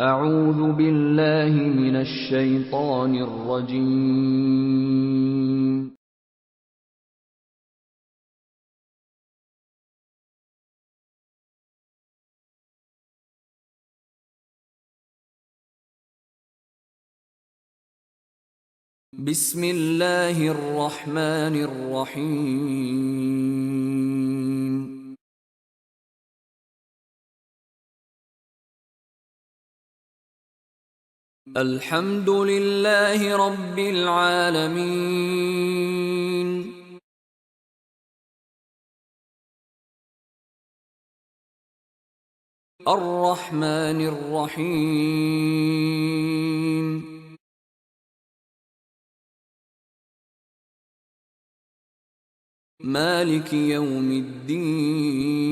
أعوذ بالله من الشيطان الرجيم. بسم الله الرحمن الرحيم. الحمد لله رب العالمين. الرحمن الرحيم. مالك يوم الدين.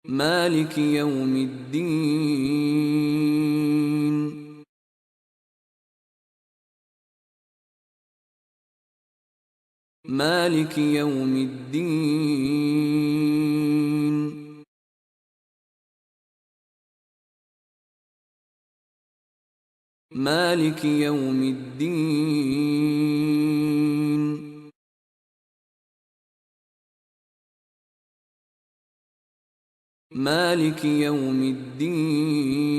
مالك يوم الدين. مالك يوم الدين. مالك يوم الدين. مالك يوم الدين.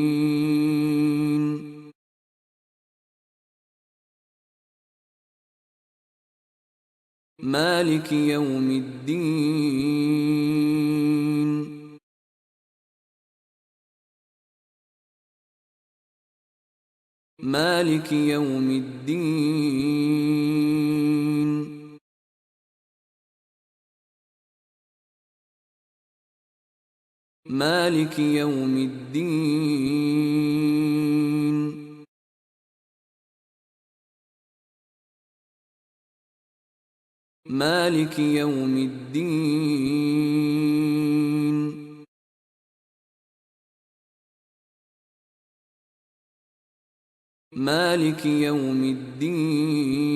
مالك يوم الدين. مالك يوم الدين. مالك يوم الدين. مالك يوم الدين. مالك يوم الدين.